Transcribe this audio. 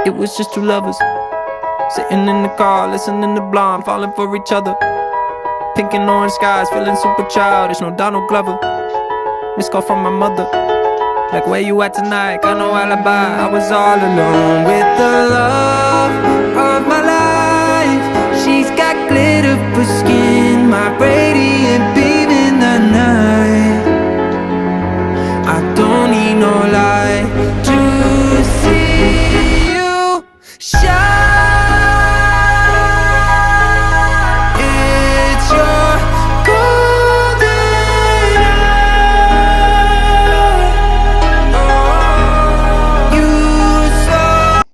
It was just two lovers sitting in the car, listening to Blonde, falling for each other. Pink and orange skies, feeling super childish. No Donald Glover. Missed call from my mother, like, where you at tonight? Got no alibi. I was all alone with the love of my life. She's got glitter for skin, my radiant beam in the night. I don't need no light to see you shine.